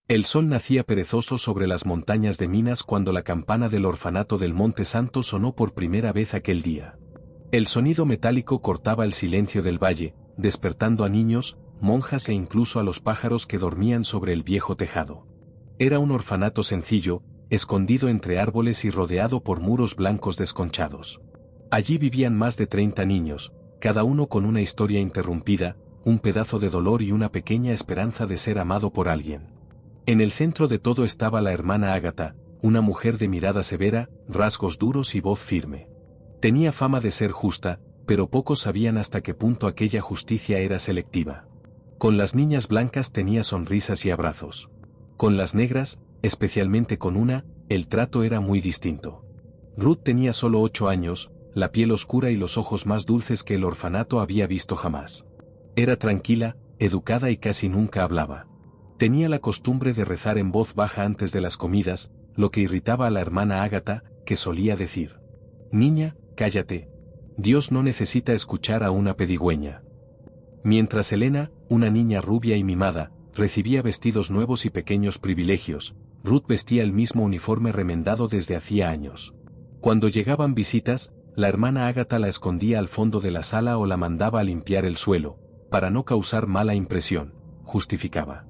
El sol nacía perezoso sobre las montañas de Minas cuando la campana del orfanato del Monte Santo sonó por primera vez aquel día. El sonido metálico cortaba el silencio del valle, despertando a niños, monjas e incluso a los pájaros que dormían sobre el viejo tejado. Era un orfanato sencillo, escondido entre árboles y rodeado por muros blancos desconchados. Allí vivían más de 30 niños, cada uno con una historia interrumpida, un pedazo de dolor y una pequeña esperanza de ser amado por alguien. En el centro de todo estaba la hermana Ágata, una mujer de mirada severa, rasgos duros y voz firme. Tenía fama de ser justa, pero pocos sabían hasta qué punto aquella justicia era selectiva. Con las niñas blancas tenía sonrisas y abrazos. Con las negras, especialmente con una, el trato era muy distinto. Ruth tenía solo 8 años, la piel oscura y los ojos más dulces que el orfanato había visto jamás. Era tranquila, educada y casi nunca hablaba. Tenía la costumbre de rezar en voz baja antes de las comidas, lo que irritaba a la hermana Ágata, que solía decir: «Niña, cállate. Dios no necesita escuchar a una pedigüeña». Mientras Elena, una niña rubia y mimada, recibía vestidos nuevos y pequeños privilegios, Ruth vestía el mismo uniforme remendado desde hacía años. Cuando llegaban visitas, la hermana Ágata la escondía al fondo de la sala o la mandaba a limpiar el suelo, para no causar mala impresión, justificaba.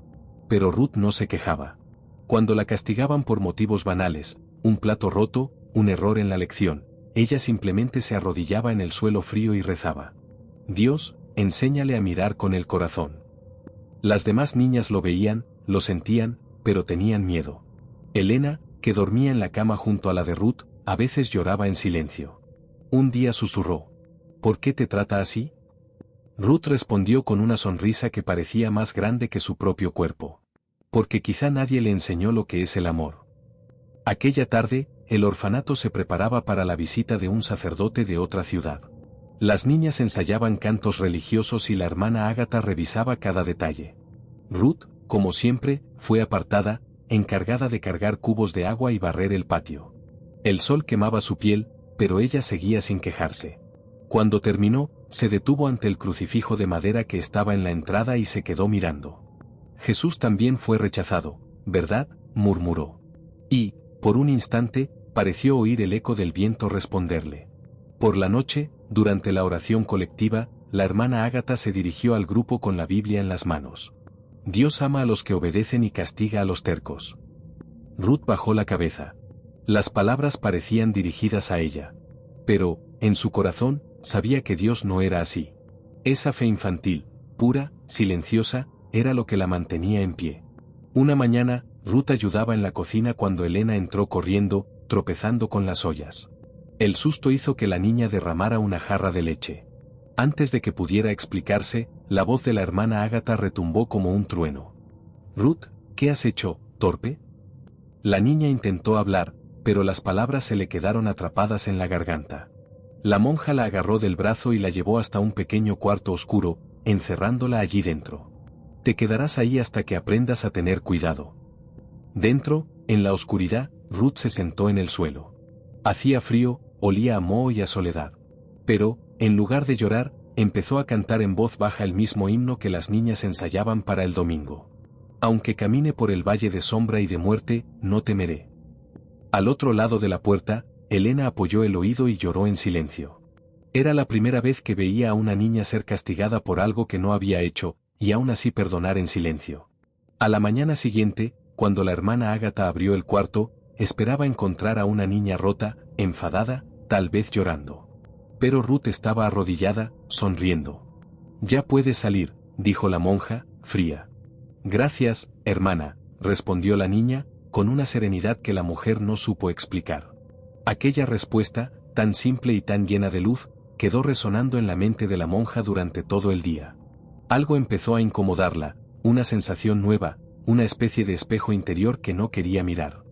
Pero Ruth no se quejaba. Cuando la castigaban por motivos banales, un plato roto, un error en la lección, ella simplemente se arrodillaba en el suelo frío y rezaba: «Dios, enséñale a mirar con el corazón». Las demás niñas lo veían, lo sentían, pero tenían miedo. Elena, que dormía en la cama junto a la de Ruth, a veces lloraba en silencio. Un día susurró: «¿Por qué te trata así?». Ruth respondió con una sonrisa que parecía más grande que su propio cuerpo. Porque quizá nadie le enseñó lo que es el amor. Aquella tarde, el orfanato se preparaba para la visita de un sacerdote de otra ciudad. Las niñas ensayaban cantos religiosos y la hermana Ágata revisaba cada detalle. Ruth, como siempre, fue apartada, encargada de cargar cubos de agua y barrer el patio. El sol quemaba su piel, pero ella seguía sin quejarse. Cuando terminó, se detuvo ante el crucifijo de madera que estaba en la entrada y se quedó mirando. «Jesús también fue rechazado, ¿verdad?», murmuró. Y, por un instante, pareció oír el eco del viento responderle. Por la noche, durante la oración colectiva, la hermana Ágata se dirigió al grupo con la Biblia en las manos. «Dios ama a los que obedecen y castiga a los tercos». Ruth bajó la cabeza. Las palabras parecían dirigidas a ella. Pero, en su corazón, sabía que Dios no era así. Esa fe infantil, pura, silenciosa, era lo que la mantenía en pie. Una mañana, Ruth ayudaba en la cocina cuando Elena entró corriendo, tropezando con las ollas. El susto hizo que la niña derramara una jarra de leche. Antes de que pudiera explicarse, la voz de la hermana Ágata retumbó como un trueno. «Ruth, ¿qué has hecho, torpe?». La niña intentó hablar, pero las palabras se le quedaron atrapadas en la garganta. La monja la agarró del brazo y la llevó hasta un pequeño cuarto oscuro, encerrándola allí dentro. «Te quedarás ahí hasta que aprendas a tener cuidado». Dentro, en la oscuridad, Ruth se sentó en el suelo. Hacía frío, olía a moho y a soledad. Pero, en lugar de llorar, empezó a cantar en voz baja el mismo himno que las niñas ensayaban para el domingo. «Aunque camine por el valle de sombra y de muerte, no temeré». Al otro lado de la puerta, Elena apoyó el oído y lloró en silencio. Era la primera vez que veía a una niña ser castigada por algo que no había hecho, y aún así perdonar en silencio. A la mañana siguiente, cuando la hermana Ágata abrió el cuarto, esperaba encontrar a una niña rota, enfadada, tal vez llorando. Pero Ruth estaba arrodillada, sonriendo. «Ya puedes salir», dijo la monja, fría. «Gracias, hermana», respondió la niña, con una serenidad que la mujer no supo explicar. Aquella respuesta, tan simple y tan llena de luz, quedó resonando en la mente de la monja durante todo el día. Algo empezó a incomodarla, una sensación nueva, una especie de espejo interior que no quería mirar.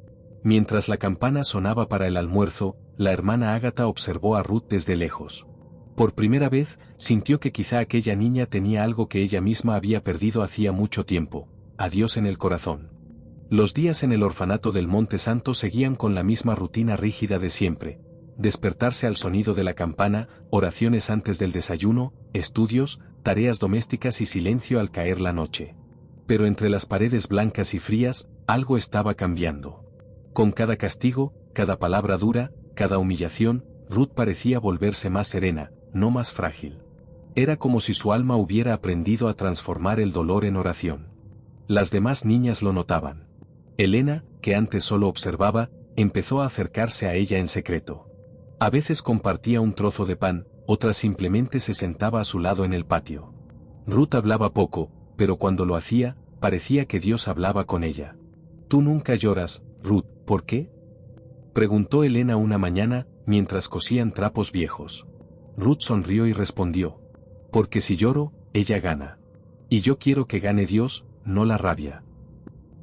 Mientras la campana sonaba para el almuerzo, la hermana Ágata observó a Ruth desde lejos. Por primera vez, sintió que quizá aquella niña tenía algo que ella misma había perdido hacía mucho tiempo: a Dios en el corazón. Los días en el orfanato del Monte Santo seguían con la misma rutina rígida de siempre: despertarse al sonido de la campana, oraciones antes del desayuno, estudios, tareas domésticas y silencio al caer la noche. Pero entre las paredes blancas y frías, Algo estaba cambiando. Con cada castigo, cada palabra dura, cada humillación, Ruth parecía volverse más serena, no más frágil. Era como si su alma hubiera aprendido a transformar el dolor en oración. Las demás niñas lo notaban. Elena, que antes solo observaba, empezó a acercarse a ella en secreto. A veces compartía un trozo de pan, otras simplemente se sentaba a su lado en el patio. Ruth hablaba poco, pero cuando lo hacía, parecía que Dios hablaba con ella. «Tú nunca lloras, Ruth, ¿por qué?», preguntó Elena una mañana, mientras cosían trapos viejos. Ruth sonrió y respondió: «Porque si lloro, ella gana. Y yo quiero que gane Dios, no la rabia».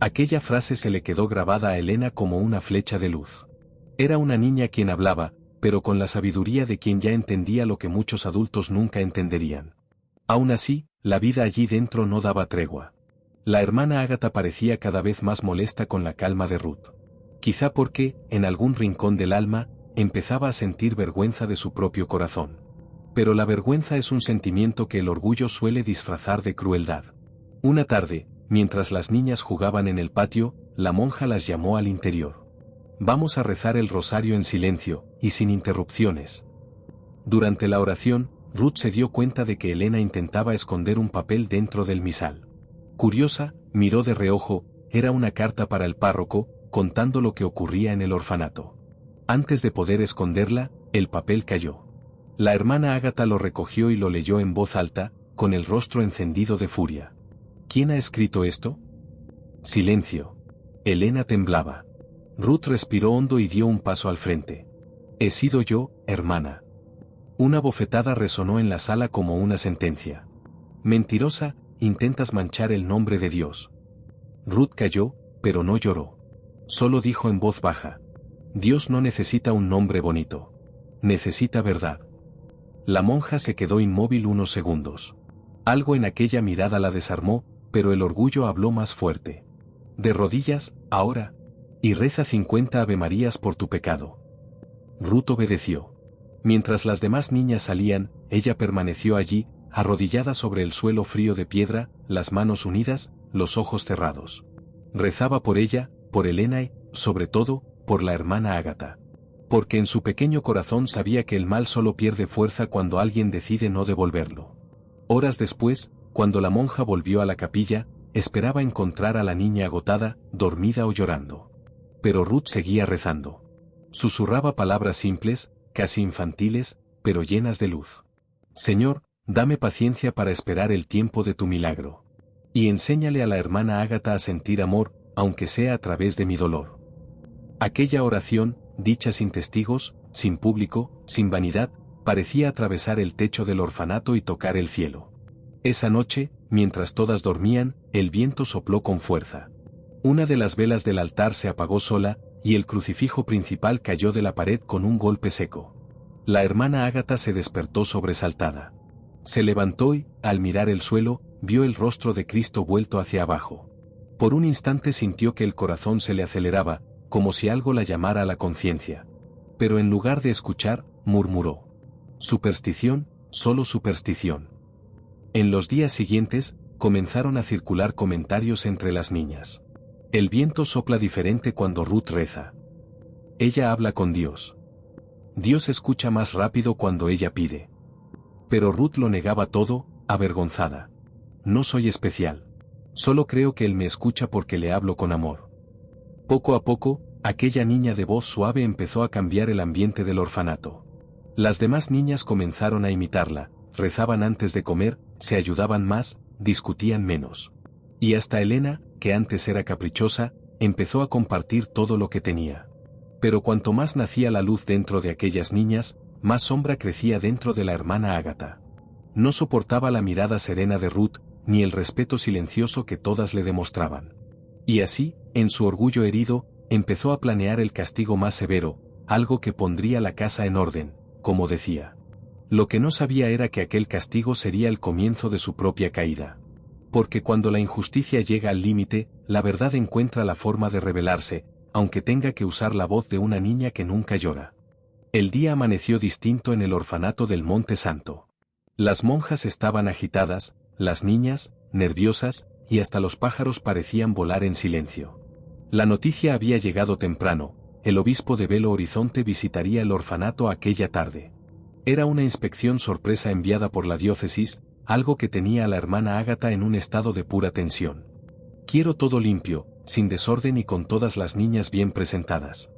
Aquella frase se le quedó grabada a Elena como una flecha de luz. Era una niña quien hablaba, pero con la sabiduría de quien ya entendía lo que muchos adultos nunca entenderían. Aún así, la vida allí dentro no daba tregua. La hermana Ágata parecía cada vez más molesta con la calma de Ruth. Quizá porque, en algún rincón del alma, empezaba a sentir vergüenza de su propio corazón. Pero la vergüenza es un sentimiento que el orgullo suele disfrazar de crueldad. Una tarde, mientras las niñas jugaban en el patio, la monja las llamó al interior. «Vamos a rezar el rosario en silencio, y sin interrupciones». Durante la oración, Ruth se dio cuenta de que Elena intentaba esconder un papel dentro del misal. Curiosa, miró de reojo, era una carta para el párroco, contando lo que ocurría en el orfanato. Antes de poder esconderla, el papel cayó. La hermana Ágata lo recogió y lo leyó en voz alta, con el rostro encendido de furia. «¿Quién ha escrito esto?». Silencio. Elena temblaba. Ruth respiró hondo y dio un paso al frente. «He sido yo, hermana». Una bofetada resonó en la sala como una sentencia. «Mentirosa, intentas manchar el nombre de Dios». Ruth calló, pero no lloró. Solo dijo en voz baja: «Dios no necesita un nombre bonito. Necesita verdad». La monja se quedó inmóvil unos segundos. Algo en aquella mirada la desarmó, pero el orgullo habló más fuerte. «De rodillas, ahora. Y reza 50 avemarías por tu pecado». Ruth obedeció. Mientras las demás niñas salían, ella permaneció allí, arrodillada sobre el suelo frío de piedra, las manos unidas, los ojos cerrados. Rezaba por ella, por Elena y, sobre todo, por la hermana Ágata. Porque en su pequeño corazón sabía que el mal solo pierde fuerza cuando alguien decide no devolverlo. Horas después, cuando la monja volvió a la capilla, esperaba encontrar a la niña agotada, dormida o llorando. Pero Ruth seguía rezando. Susurraba palabras simples, casi infantiles, pero llenas de luz. «Señor, dame paciencia para esperar el tiempo de tu milagro. Y enséñale a la hermana Ágata a sentir amor, aunque sea a través de mi dolor». Aquella oración, dicha sin testigos, sin público, sin vanidad, parecía atravesar el techo del orfanato y tocar el cielo. Esa noche, mientras todas dormían, el viento sopló con fuerza. Una de las velas del altar se apagó sola, y el crucifijo principal cayó de la pared con un golpe seco. La hermana Ágata se despertó sobresaltada. Se levantó y, al mirar el suelo, vio el rostro de Cristo vuelto hacia abajo. Por un instante sintió que el corazón se le aceleraba, como si algo la llamara a la conciencia. Pero en lugar de escuchar, murmuró: «Superstición, solo superstición». En los días siguientes, comenzaron a circular comentarios entre las niñas. El viento sopla diferente cuando Ruth reza. Ella habla con Dios. Dios escucha más rápido cuando ella pide. Pero Ruth lo negaba todo, avergonzada. «No soy especial. Solo creo que Él me escucha porque le hablo con amor». Poco a poco, aquella niña de voz suave empezó a cambiar el ambiente del orfanato. Las demás niñas comenzaron a imitarla, rezaban antes de comer, se ayudaban más, discutían menos. Y hasta Elena, que antes era caprichosa, empezó a compartir todo lo que tenía. Pero cuanto más nacía la luz dentro de aquellas niñas, más sombra crecía dentro de la hermana Ágata. No soportaba la mirada serena de Ruth, ni el respeto silencioso que todas le demostraban. Y así, en su orgullo herido, empezó a planear el castigo más severo, algo que pondría la casa en orden, como decía. Lo que no sabía era que aquel castigo sería el comienzo de su propia caída. Porque cuando la injusticia llega al límite, la verdad encuentra la forma de rebelarse, aunque tenga que usar la voz de una niña que nunca llora. El día amaneció distinto en el orfanato del Monte Santo. Las monjas estaban agitadas, las niñas, nerviosas, y hasta los pájaros parecían volar en silencio. La noticia había llegado temprano, el obispo de Belo Horizonte visitaría el orfanato aquella tarde. Era una inspección sorpresa enviada por la diócesis, algo que tenía a la hermana Ágata en un estado de pura tensión. Quiero todo limpio, sin desorden y con todas las niñas bien presentadas.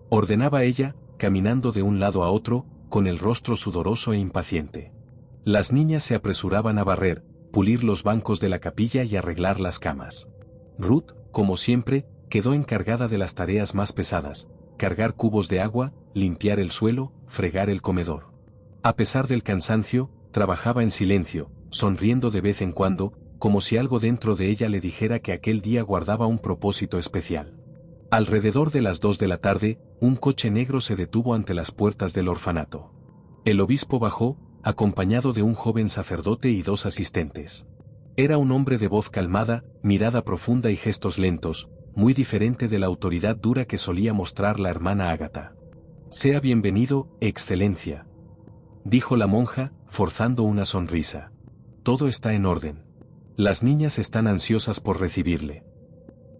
Ordenaba ella, caminando de un lado a otro, con el rostro sudoroso e impaciente. Las niñas se apresuraban a barrer, pulir los bancos de la capilla y arreglar las camas. Ruth, como siempre, quedó encargada de las tareas más pesadas: cargar cubos de agua, limpiar el suelo, fregar el comedor. A pesar del cansancio, trabajaba en silencio, sonriendo de vez en cuando, como si algo dentro de ella le dijera que aquel día guardaba un propósito especial. Alrededor de las 2 de la tarde, un coche negro se detuvo ante las puertas del orfanato. El obispo bajó, acompañado de un joven sacerdote y 2 asistentes. Era un hombre de voz calmada, mirada profunda y gestos lentos, muy diferente de la autoridad dura que solía mostrar la hermana Ágata. «Sea bienvenido, Excelencia», dijo la monja, forzando una sonrisa. «Todo está en orden. Las niñas están ansiosas por recibirle».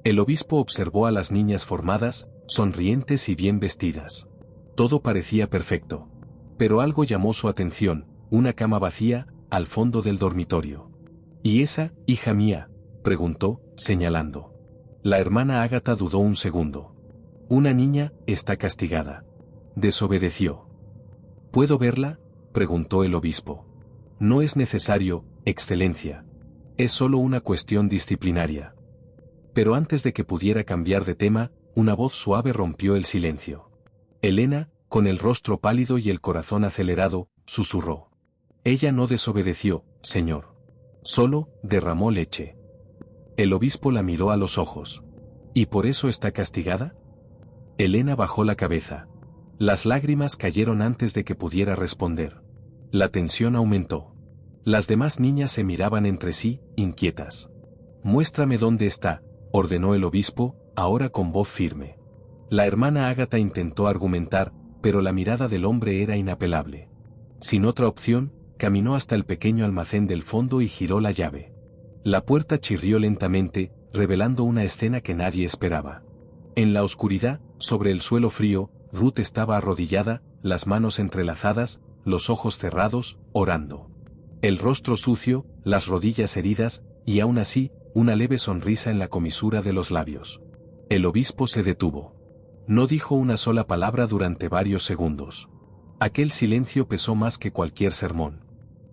El obispo observó a las niñas formadas, sonrientes y bien vestidas. Todo parecía perfecto. Pero algo llamó su atención: una cama vacía, al fondo del dormitorio. «¿Y esa, hija mía?», preguntó, señalando. La hermana Ágata dudó un segundo. «Una niña, está castigada. Desobedeció». «¿Puedo verla?», preguntó el obispo. «No es necesario, Excelencia. Es solo una cuestión disciplinaria». Pero antes de que pudiera cambiar de tema, una voz suave rompió el silencio. Elena, con el rostro pálido y el corazón acelerado, susurró: «Ella no desobedeció, señor. Solo derramó leche». El obispo la miró a los ojos. «¿Y por eso está castigada?». Elena bajó la cabeza. Las lágrimas cayeron antes de que pudiera responder. La tensión aumentó. Las demás niñas se miraban entre sí, inquietas. «Muéstrame dónde está», ordenó el obispo, ahora con voz firme. La hermana Ágata intentó argumentar, pero la mirada del hombre era inapelable. Sin otra opción, caminó hasta el pequeño almacén del fondo y giró la llave. La puerta chirrió lentamente, revelando una escena que nadie esperaba. En la oscuridad, sobre el suelo frío, Ruth estaba arrodillada, las manos entrelazadas, los ojos cerrados, orando. El rostro sucio, las rodillas heridas, y aún así, una leve sonrisa en la comisura de los labios. El obispo se detuvo. No dijo una sola palabra durante varios segundos. Aquel silencio pesó más que cualquier sermón.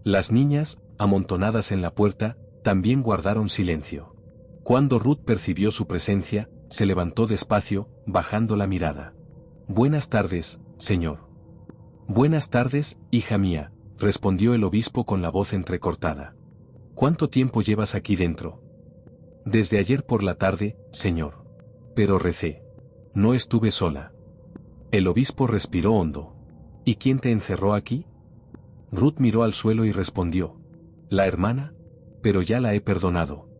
Las niñas, amontonadas en la puerta, también guardaron silencio. Cuando Ruth percibió su presencia, se levantó despacio, bajando la mirada. «Buenas tardes, señor». «Buenas tardes, hija mía», respondió el obispo con la voz entrecortada. «¿Cuánto tiempo llevas aquí dentro?». «Desde ayer por la tarde, señor. Pero recé. No estuve sola». El obispo respiró hondo. «¿Y quién te encerró aquí?». Ruth miró al suelo y respondió: «¿La hermana? Pero ya la he perdonado».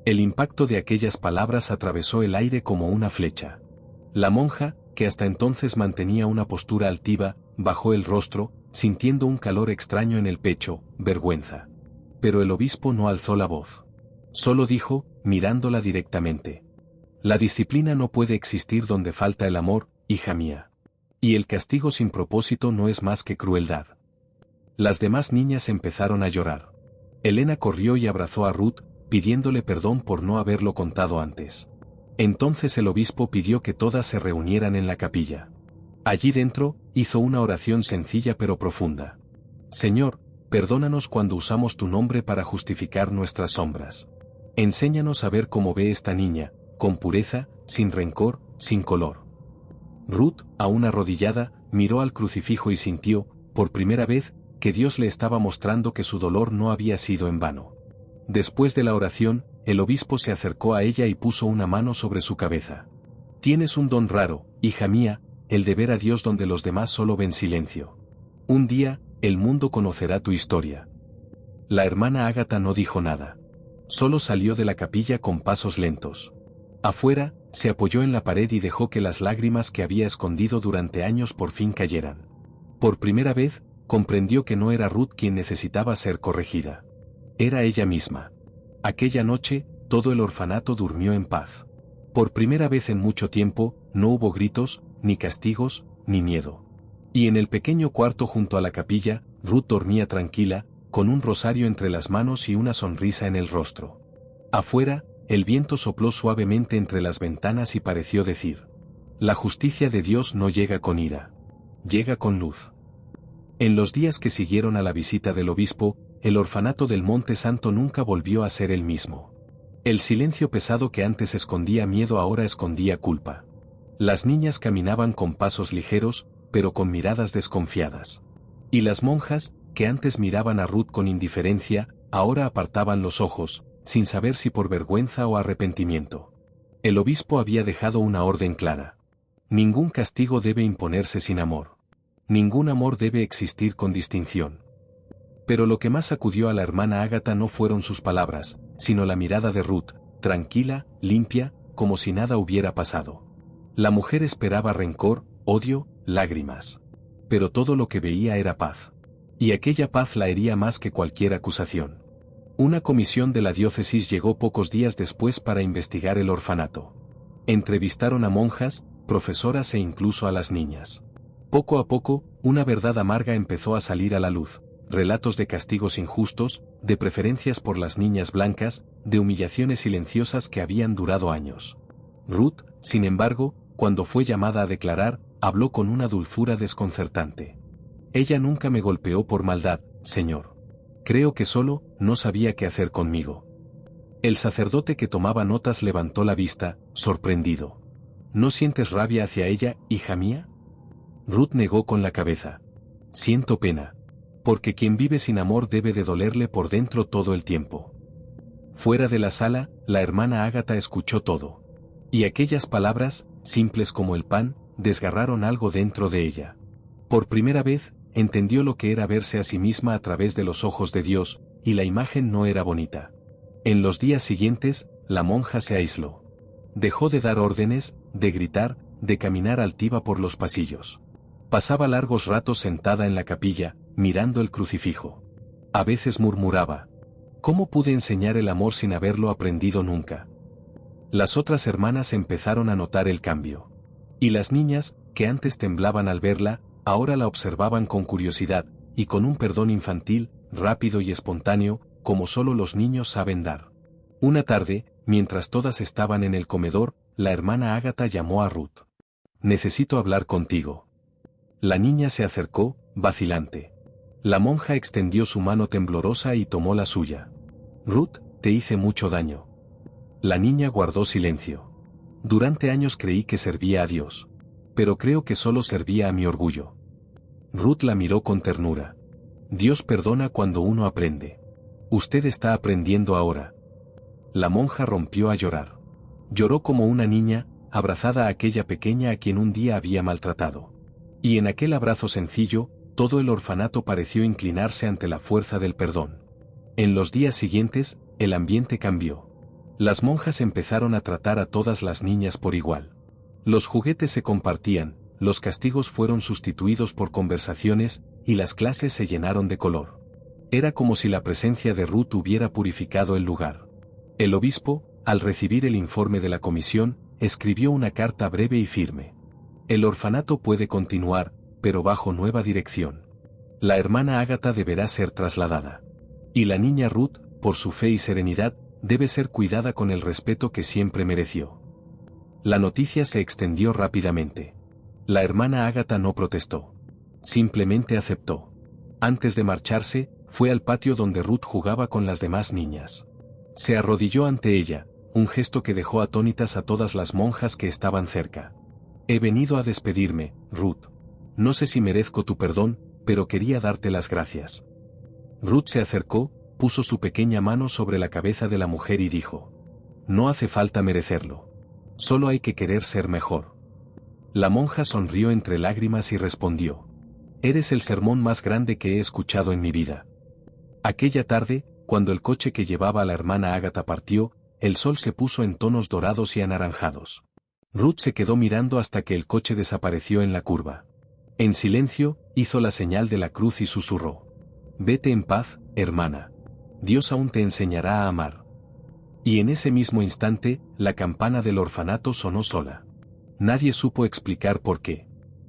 El impacto de aquellas palabras atravesó el aire como una flecha. La monja, que hasta entonces mantenía una postura altiva, bajó el rostro, sintiendo un calor extraño en el pecho, vergüenza. Pero el obispo no alzó la voz. Solo dijo, mirándola directamente: «La disciplina no puede existir donde falta el amor, hija mía. Y el castigo sin propósito no es más que crueldad». Las demás niñas empezaron a llorar. Elena corrió y abrazó a Ruth, pidiéndole perdón por no haberlo contado antes. Entonces el obispo pidió que todas se reunieran en la capilla. Allí dentro, hizo una oración sencilla pero profunda. «Señor, perdónanos cuando usamos tu nombre para justificar nuestras sombras. Enséñanos a ver cómo ve esta niña, con pureza, sin rencor, sin color». Ruth, aún arrodillada, miró al crucifijo y sintió, por primera vez, que Dios le estaba mostrando que su dolor no había sido en vano. Después de la oración, el obispo se acercó a ella y puso una mano sobre su cabeza. «Tienes un don raro, hija mía, el de ver a Dios donde los demás solo ven silencio. Un día, el mundo conocerá tu historia». La hermana Ágata no dijo nada. Solo salió de la capilla con pasos lentos. Afuera, se apoyó en la pared y dejó que las lágrimas que había escondido durante años por fin cayeran. Por primera vez, comprendió que no era Ruth quien necesitaba ser corregida. Era ella misma. Aquella noche, todo el orfanato durmió en paz. Por primera vez en mucho tiempo, no hubo gritos, ni castigos, ni miedo. Y en el pequeño cuarto junto a la capilla, Ruth dormía tranquila, con un rosario entre las manos y una sonrisa en el rostro. Afuera, el viento sopló suavemente entre las ventanas y pareció decir: la justicia de Dios no llega con ira. Llega con luz. En los días que siguieron a la visita del obispo, el orfanato del Monte Santo nunca volvió a ser el mismo. El silencio pesado que antes escondía miedo ahora escondía culpa. Las niñas caminaban con pasos ligeros, pero con miradas desconfiadas. Y las monjas, que antes miraban a Ruth con indiferencia, ahora apartaban los ojos, sin saber si por vergüenza o arrepentimiento. El obispo había dejado una orden clara. Ningún castigo debe imponerse sin amor. Ningún amor debe existir con distinción. Pero lo que más sacudió a la hermana Ágata no fueron sus palabras, sino la mirada de Ruth, tranquila, limpia, como si nada hubiera pasado. La mujer esperaba rencor, odio, lágrimas. Pero todo lo que veía era paz. Y aquella paz la hería más que cualquier acusación. Una comisión de la diócesis llegó pocos días después para investigar el orfanato. Entrevistaron a monjas, profesoras e incluso a las niñas. Poco a poco, una verdad amarga empezó a salir a la luz. Relatos de castigos injustos, de preferencias por las niñas blancas, de humillaciones silenciosas que habían durado años. Ruth, sin embargo, cuando fue llamada a declarar, habló con una dulzura desconcertante. Ella nunca me golpeó por maldad, señor. Creo que solo, no sabía qué hacer conmigo. El sacerdote que tomaba notas levantó la vista, sorprendido. ¿No sientes rabia hacia ella, hija mía? Ruth negó con la cabeza. Siento pena. Porque quien vive sin amor debe de dolerle por dentro todo el tiempo. Fuera de la sala, la hermana Ágata escuchó todo. Y aquellas palabras, simples como el pan, desgarraron algo dentro de ella. Por primera vez, entendió lo que era verse a sí misma a través de los ojos de Dios, y la imagen no era bonita. En los días siguientes, la monja se aisló. Dejó de dar órdenes, de gritar, de caminar altiva por los pasillos. Pasaba largos ratos sentada en la capilla, mirando el crucifijo. A veces murmuraba: ¿cómo pude enseñar el amor sin haberlo aprendido nunca? Las otras hermanas empezaron a notar el cambio. Y las niñas, que antes temblaban al verla, ahora la observaban con curiosidad, y con un perdón infantil, rápido y espontáneo, como solo los niños saben dar. Una tarde, mientras todas estaban en el comedor, la hermana Ágata llamó a Ruth. Necesito hablar contigo. La niña se acercó, vacilante. La monja extendió su mano temblorosa y tomó la suya. Ruth, te hice mucho daño. La niña guardó silencio. Durante años creí que servía a Dios. Pero creo que solo servía a mi orgullo. Ruth la miró con ternura. Dios perdona cuando uno aprende. Usted está aprendiendo ahora. La monja rompió a llorar. Lloró como una niña, abrazada a aquella pequeña a quien un día había maltratado. Y en aquel abrazo sencillo, todo el orfanato pareció inclinarse ante la fuerza del perdón. En los días siguientes, el ambiente cambió. Las monjas empezaron a tratar a todas las niñas por igual. Los juguetes se compartían, los castigos fueron sustituidos por conversaciones, y las clases se llenaron de color. Era como si la presencia de Ruth hubiera purificado el lugar. El obispo, al recibir el informe de la comisión, escribió una carta breve y firme. El orfanato puede continuar, pero bajo nueva dirección. La hermana Ágata deberá ser trasladada. Y la niña Ruth, por su fe y serenidad, debe ser cuidada con el respeto que siempre mereció. La noticia se extendió rápidamente. La hermana Ágata no protestó. Simplemente aceptó. Antes de marcharse, fue al patio donde Ruth jugaba con las demás niñas. Se arrodilló ante ella, un gesto que dejó atónitas a todas las monjas que estaban cerca. He venido a despedirme, Ruth. No sé si merezco tu perdón, pero quería darte las gracias. Ruth se acercó, puso su pequeña mano sobre la cabeza de la mujer y dijo: no hace falta merecerlo. Solo hay que querer ser mejor. La monja sonrió entre lágrimas y respondió: eres el sermón más grande que he escuchado en mi vida. Aquella tarde, cuando el coche que llevaba a la hermana Ágata partió, el sol se puso en tonos dorados y anaranjados. Ruth se quedó mirando hasta que el coche desapareció en la curva. En silencio, hizo la señal de la cruz y susurró: vete en paz, hermana. Dios aún te enseñará a amar. Y en ese mismo instante, la campana del orfanato sonó sola. Nadie supo explicar por qué.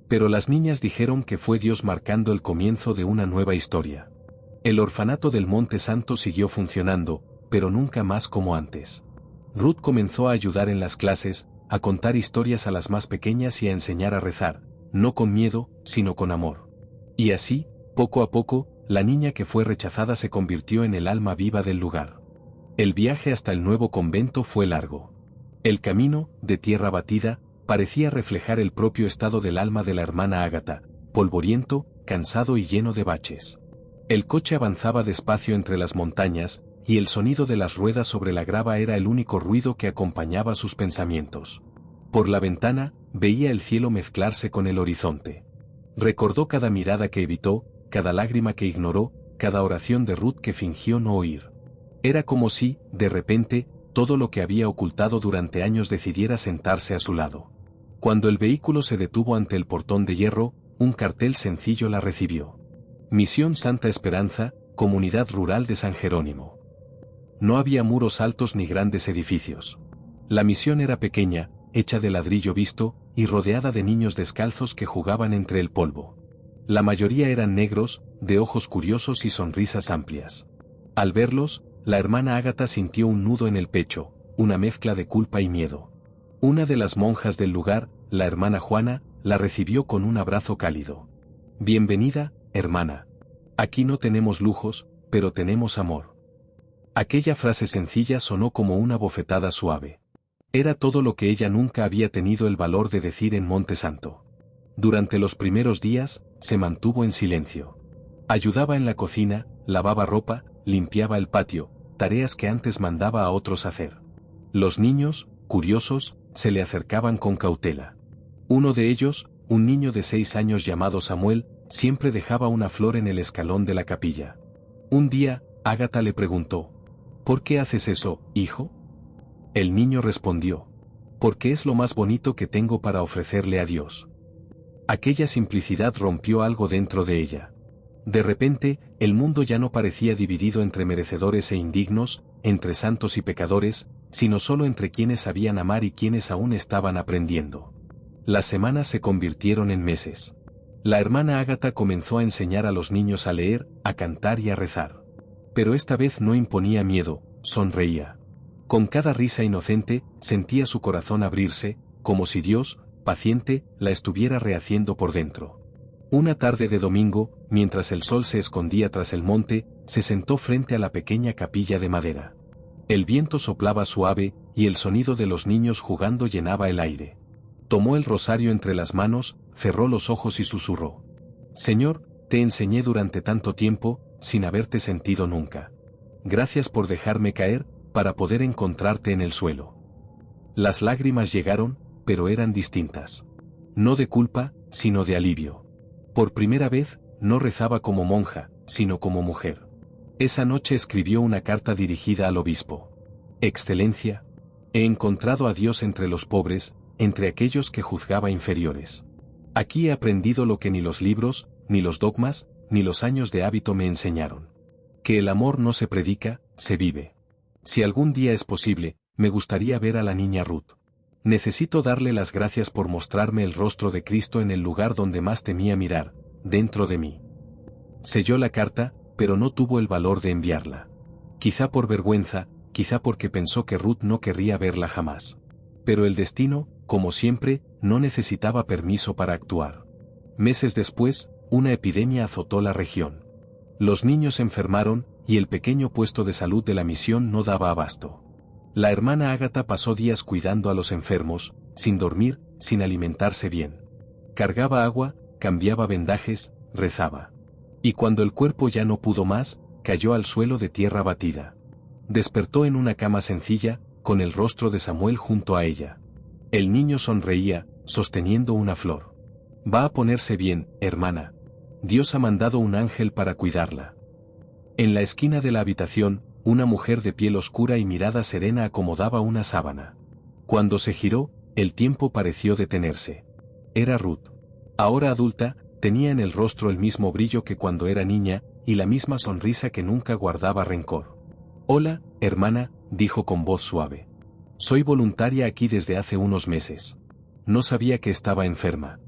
Pero las niñas dijeron que fue Dios marcando el comienzo de una nueva historia. El orfanato del Monte Santo siguió funcionando, pero nunca más como antes. Ruth comenzó a ayudar en las clases, a contar historias a las más pequeñas y a enseñar a rezar, no con miedo, sino con amor. Y así, poco a poco, la niña que fue rechazada se convirtió en el alma viva del lugar. El viaje hasta el nuevo convento fue largo. El camino, de tierra batida, parecía reflejar el propio estado del alma de la hermana Ágata, polvoriento, cansado y lleno de baches. El coche avanzaba despacio entre las montañas, y el sonido de las ruedas sobre la grava era el único ruido que acompañaba sus pensamientos. Por la ventana, veía el cielo mezclarse con el horizonte. Recordó cada mirada que evitó, cada lágrima que ignoró, cada oración de Ruth que fingió no oír. Era como si, de repente, todo lo que había ocultado durante años decidiera sentarse a su lado. Cuando el vehículo se detuvo ante el portón de hierro, un cartel sencillo la recibió. Misión Santa Esperanza, Comunidad Rural de San Jerónimo. No había muros altos ni grandes edificios. La misión era pequeña, hecha de ladrillo visto, y rodeada de niños descalzos que jugaban entre el polvo. La mayoría eran negros, de ojos curiosos y sonrisas amplias. Al verlos, la hermana Ágata sintió un nudo en el pecho, una mezcla de culpa y miedo. Una de las monjas del lugar, la hermana Juana, la recibió con un abrazo cálido. Bienvenida, hermana. Aquí no tenemos lujos, pero tenemos amor. Aquella frase sencilla sonó como una bofetada suave. Era todo lo que ella nunca había tenido el valor de decir en Monte Santo. Durante los primeros días, se mantuvo en silencio. Ayudaba en la cocina, lavaba ropa, limpiaba el patio, tareas que antes mandaba a otros hacer. Los niños, curiosos, se le acercaban con cautela. Uno de ellos, un niño de 6 años llamado Samuel, siempre dejaba una flor en el escalón de la capilla. Un día, Ágata le preguntó: ¿por qué haces eso, hijo? El niño respondió: porque es lo más bonito que tengo para ofrecerle a Dios. Aquella simplicidad rompió algo dentro de ella. De repente, el mundo ya no parecía dividido entre merecedores e indignos, entre santos y pecadores, sino solo entre quienes sabían amar y quienes aún estaban aprendiendo. Las semanas se convirtieron en meses. La hermana Ágata comenzó a enseñar a los niños a leer, a cantar y a rezar. Pero esta vez no imponía miedo, sonreía. Con cada risa inocente, sentía su corazón abrirse, como si Dios, paciente, la estuviera rehaciendo por dentro. Una tarde de domingo, mientras el sol se escondía tras el monte, se sentó frente a la pequeña capilla de madera. El viento soplaba suave, y el sonido de los niños jugando llenaba el aire. Tomó el rosario entre las manos, cerró los ojos y susurró: Señor, te enseñé durante tanto tiempo, sin haberte sentido nunca. Gracias por dejarme caer, para poder encontrarte en el suelo. Las lágrimas llegaron, pero eran distintas. No de culpa, sino de alivio. Por primera vez, no rezaba como monja, sino como mujer. Esa noche escribió una carta dirigida al obispo. Excelencia, he encontrado a Dios entre los pobres, entre aquellos que juzgaba inferiores. Aquí he aprendido lo que ni los libros, ni los dogmas, ni los años de hábito me enseñaron. Que el amor no se predica, se vive. Si algún día es posible, me gustaría ver a la niña Ruth. Necesito darle las gracias por mostrarme el rostro de Cristo en el lugar donde más temía mirar, dentro de mí. Selló la carta, pero no tuvo el valor de enviarla. Quizá por vergüenza, quizá porque pensó que Ruth no querría verla jamás. Pero el destino, como siempre, no necesitaba permiso para actuar. Meses después, una epidemia azotó la región. Los niños se enfermaron, y el pequeño puesto de salud de la misión no daba abasto. La hermana Ágata pasó días cuidando a los enfermos, sin dormir, sin alimentarse bien. Cargaba agua, cambiaba vendajes, rezaba. Y cuando el cuerpo ya no pudo más, cayó al suelo de tierra batida. Despertó en una cama sencilla, con el rostro de Samuel junto a ella. El niño sonreía, sosteniendo una flor. Va a ponerse bien, hermana. Dios ha mandado un ángel para cuidarla. En la esquina de la habitación, una mujer de piel oscura y mirada serena acomodaba una sábana. Cuando se giró, el tiempo pareció detenerse. Era Ruth. Ahora adulta, tenía en el rostro el mismo brillo que cuando era niña, y la misma sonrisa que nunca guardaba rencor. Hola, hermana, dijo con voz suave. Soy voluntaria aquí desde hace unos meses. No sabía que estaba enferma.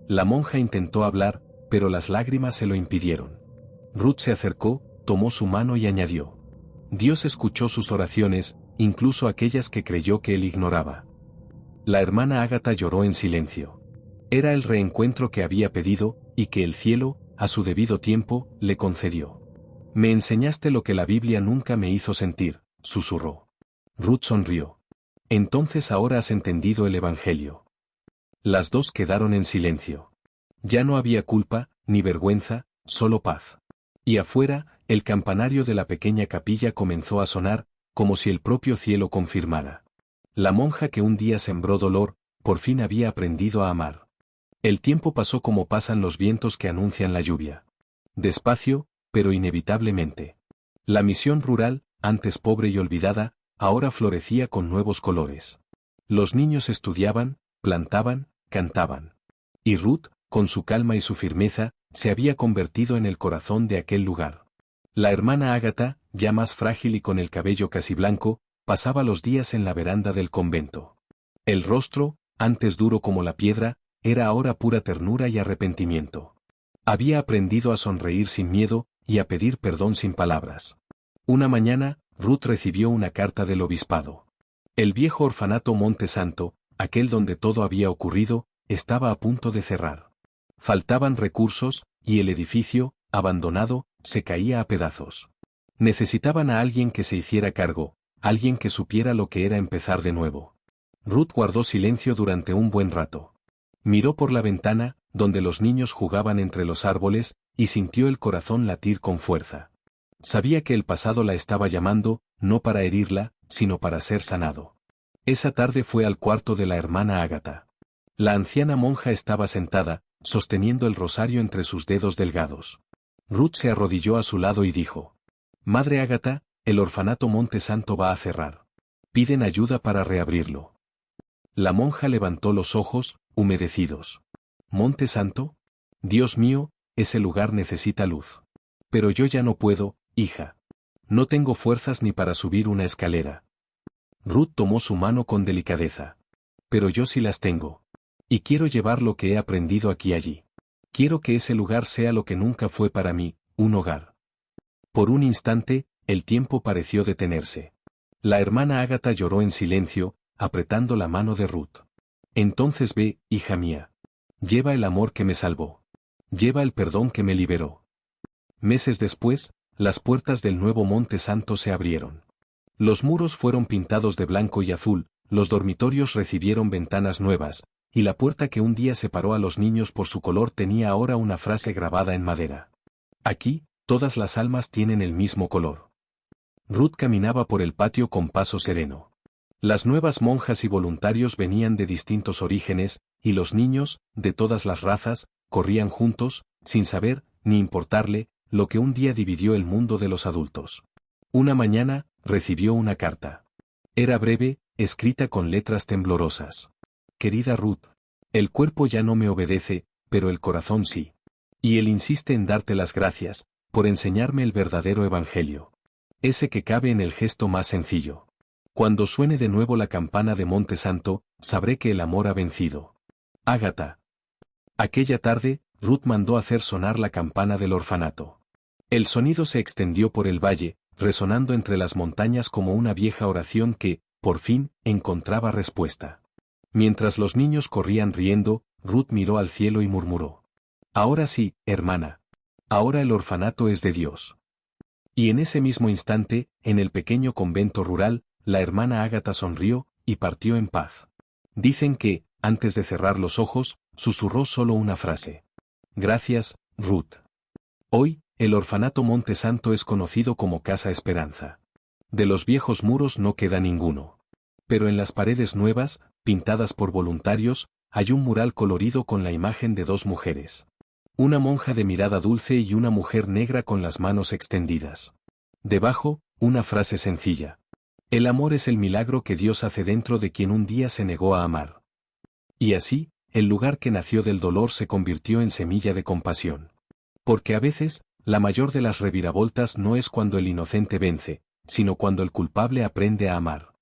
La monja intentó hablar, pero las lágrimas se lo impidieron. Ruth se acercó, tomó su mano y añadió. Dios escuchó sus oraciones, incluso aquellas que creyó que él ignoraba. La hermana Ágata lloró en silencio. Era el reencuentro que había pedido, y que el cielo, a su debido tiempo, le concedió. Me enseñaste lo que la Biblia nunca me hizo sentir, susurró. Ruth sonrió. Entonces ahora has entendido el Evangelio. Las dos quedaron en silencio. Ya no había culpa, ni vergüenza, solo paz. Y afuera, el campanario de la pequeña capilla comenzó a sonar, como si el propio cielo confirmara. La monja que un día sembró dolor, por fin había aprendido a amar. El tiempo pasó como pasan los vientos que anuncian la lluvia. Despacio, pero inevitablemente. La misión rural, antes pobre y olvidada, ahora florecía con nuevos colores. Los niños estudiaban, plantaban, cantaban. Y Ruth, con su calma y su firmeza, se había convertido en el corazón de aquel lugar. La hermana Ágata, ya más frágil y con el cabello casi blanco, pasaba los días en la veranda del convento. El rostro, antes duro como la piedra, era ahora pura ternura y arrepentimiento. Había aprendido a sonreír sin miedo y a pedir perdón sin palabras. Una mañana, Ruth recibió una carta del obispado. El viejo orfanato Monte Santo, aquel donde todo había ocurrido, estaba a punto de cerrar. Faltaban recursos, y el edificio, abandonado, se caía a pedazos. Necesitaban a alguien que se hiciera cargo, alguien que supiera lo que era empezar de nuevo. Ruth guardó silencio durante un buen rato. Miró por la ventana, donde los niños jugaban entre los árboles, y sintió el corazón latir con fuerza. Sabía que el pasado la estaba llamando, no para herirla, sino para ser sanado. Esa tarde fue al cuarto de la hermana Ágata. La anciana monja estaba sentada, sosteniendo el rosario entre sus dedos delgados. Ruth se arrodilló a su lado y dijo: Madre Ágata, el orfanato Monte Santo va a cerrar. Piden ayuda para reabrirlo. La monja levantó los ojos, humedecidos. ¿Monte Santo? Dios mío, ese lugar necesita luz. Pero yo ya no puedo, hija. No tengo fuerzas ni para subir una escalera. Ruth tomó su mano con delicadeza. Pero yo sí las tengo. Y quiero llevar lo que he aprendido aquí y allí. Quiero que ese lugar sea lo que nunca fue para mí, un hogar. Por un instante, el tiempo pareció detenerse. La hermana Ágata lloró en silencio, apretando la mano de Ruth. Entonces ve, hija mía. Lleva el amor que me salvó. Lleva el perdón que me liberó. Meses después, las puertas del nuevo Monte Santo se abrieron. Los muros fueron pintados de blanco y azul, los dormitorios recibieron ventanas nuevas, y la puerta que un día separó a los niños por su color tenía ahora una frase grabada en madera. Aquí, todas las almas tienen el mismo color. Ruth caminaba por el patio con paso sereno. Las nuevas monjas y voluntarios venían de distintos orígenes, y los niños, de todas las razas, corrían juntos, sin saber, ni importarle, lo que un día dividió el mundo de los adultos. Una mañana, recibió una carta. Era breve, escrita con letras temblorosas. Querida Ruth, el cuerpo ya no me obedece, pero el corazón sí. Y él insiste en darte las gracias, por enseñarme el verdadero evangelio. Ese que cabe en el gesto más sencillo. Cuando suene de nuevo la campana de Monte Santo, sabré que el amor ha vencido. Ágata. Aquella tarde, Ruth mandó hacer sonar la campana del orfanato. El sonido se extendió por el valle, resonando entre las montañas como una vieja oración que, por fin, encontraba respuesta. Mientras los niños corrían riendo, Ruth miró al cielo y murmuró: Ahora sí, hermana. Ahora el orfanato es de Dios. Y en ese mismo instante, en el pequeño convento rural, la hermana Ágata sonrió, y partió en paz. Dicen que, antes de cerrar los ojos, susurró solo una frase. Gracias, Ruth. Hoy, el orfanato Monte Santo es conocido como Casa Esperanza. De los viejos muros no queda ninguno. Pero en las paredes nuevas, pintadas por voluntarios, hay un mural colorido con la imagen de dos mujeres. Una monja de mirada dulce y una mujer negra con las manos extendidas. Debajo, una frase sencilla. El amor es el milagro que Dios hace dentro de quien un día se negó a amar. Y así, el lugar que nació del dolor se convirtió en semilla de compasión. Porque a veces, la mayor de las reviravoltas no es cuando el inocente vence, sino cuando el culpable aprende a amar.